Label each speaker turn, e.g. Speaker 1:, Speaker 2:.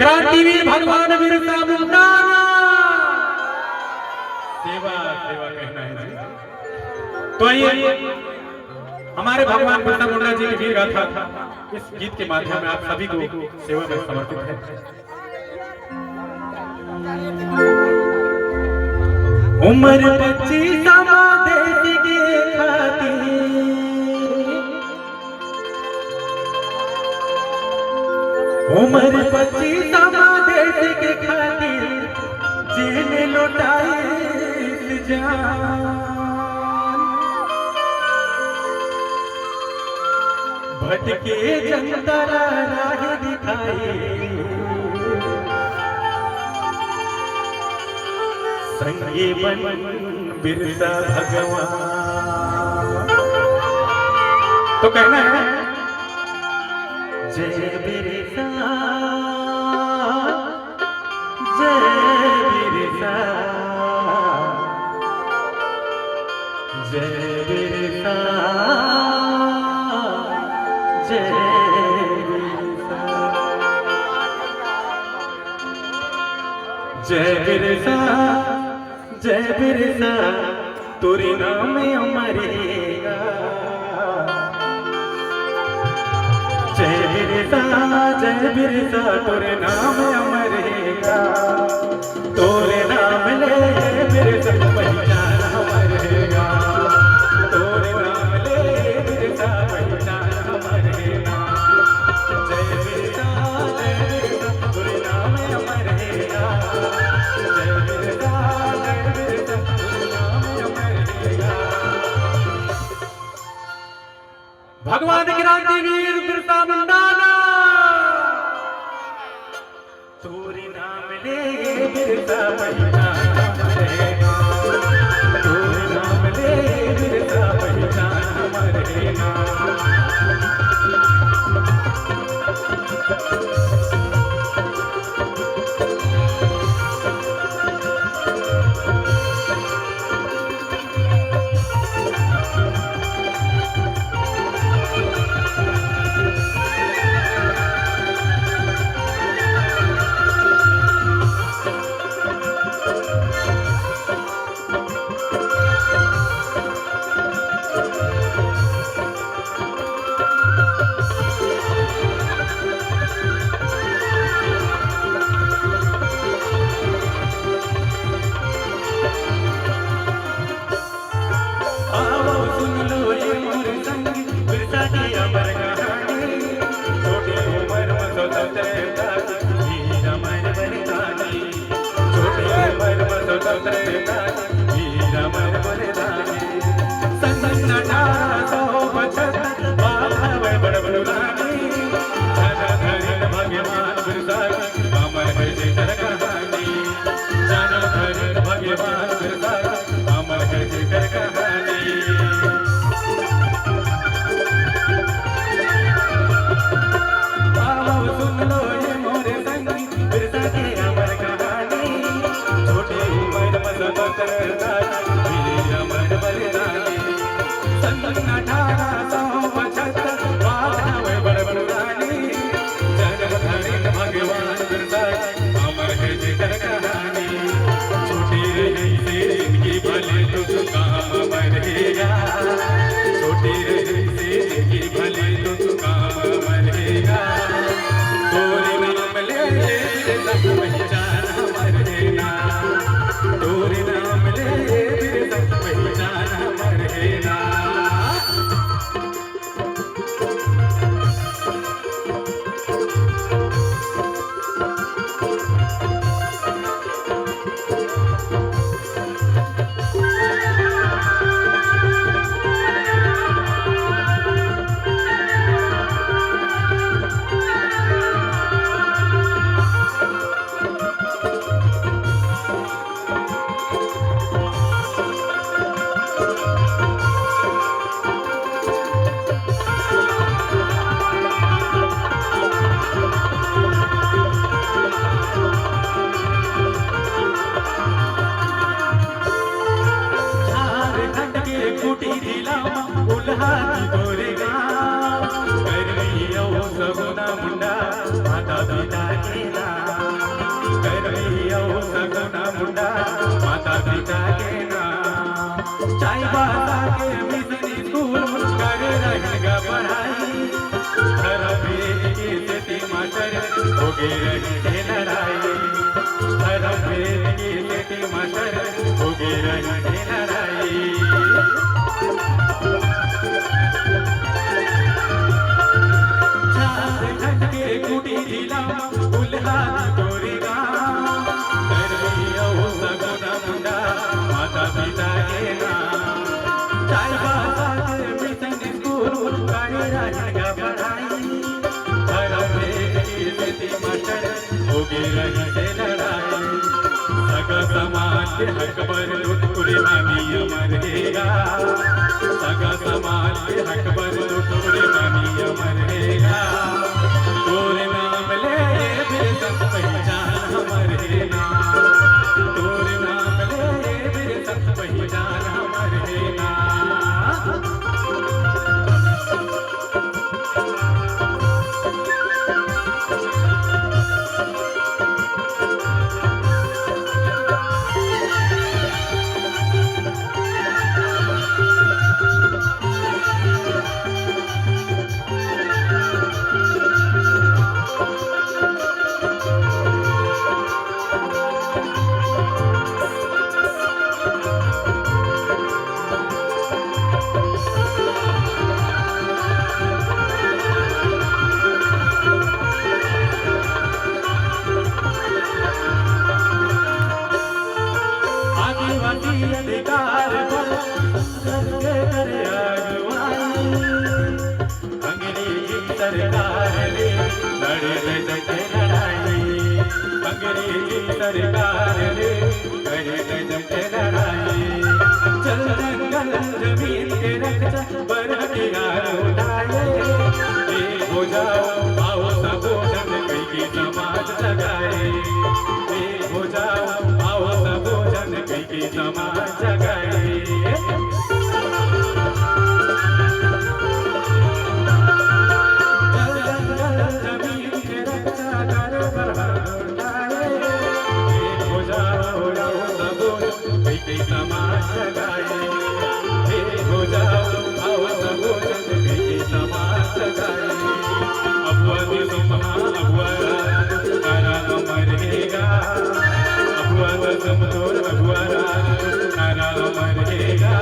Speaker 1: क्रांतिवीर भगवान बिरसा मुंडा सेवा सेवा कहना है जी। तो आइए हमारे भगवान बिरसा मुंडा जी की वीर गाथा इस गीत के माध्यम में आप सभी को सेवा में समर्पित है। उम्र 25 देश के खातिर उम्र 25 देश के खातिर जीने लौटाए जान भटके जनता राह दिखाए संगे बन बिरसा भगवान। तो कहना है जय बिरसा जय बिरसा जय बिरसा जय बिरसा जय बिरसा जय बिरसा तोरी नाम अमरेगा। जय बिरसा तोरे नाम अमरेगा तोरे नाम ले बिरसा पहचान अमरेगा तोरे नाम ले बिरसा पहचान अमरेगा। जय बिरसा तोरे नाम अमरेगा जय बिरसा तोरे नाम अमरेगा। भगवान क्रांतिवीर बिरसा मुंडा तोरे नाम ले बिरसा पहचान अमरेगा तोरे नाम ले बिरसा पहचान अमरेगा। सगुना मुंडा माता पिता के नाम करियो सगुना मुंडा माता पिता के नाम चाय बाबा के मिशन स्कूल कर रहेगा पढ़ाई हर वेद के सेती मास्टर होगे रहे लड़ाई हर वेद के सेती मास्टर होगे रहे लड़ाई कुटी जिला उल्हा तोरेगा करियो सगुना मुंडा माता पिता के नाम चाय बाबा के मिशन स्कूल कर रहेगा पढ़ाई हर वेद की सेती मास्टर होगे रहे लड़ाई सगा समाज के हक पर लुटपुरे मामी मरेगा सगा समाज के हक पर लुटपुरे मामी मरेगा तोरे नाम ले मेरे सब पहचान हमारे नाम तोरे नाम ले मेरे सब पहचान हमारे नाम अधिकार पर करके करे अगुवाई अंग्रेजी सरकार ने लड़े जग लड़ाई अंग्रेजी सरकार ने लड़े जग लड़ाई चल जंगल जमीन के रक्षा पर हथियार उठाए एक हो जाओ आओ सबो जन कई की समाज जगाए एक हो जाओ आओ सबो जन कई की समाज जगाए चल जंगल जमीन के रक्षा कर पर उठाए एक हो जाओ आओ सबो जन कई की समाज जगाए एक हो जाओ आओ सबो जन कई की समाज जगाए अबुआ सुमहा अबुआ तारा मरेगा अबुआ समतोर अबुआ तारा मरेगा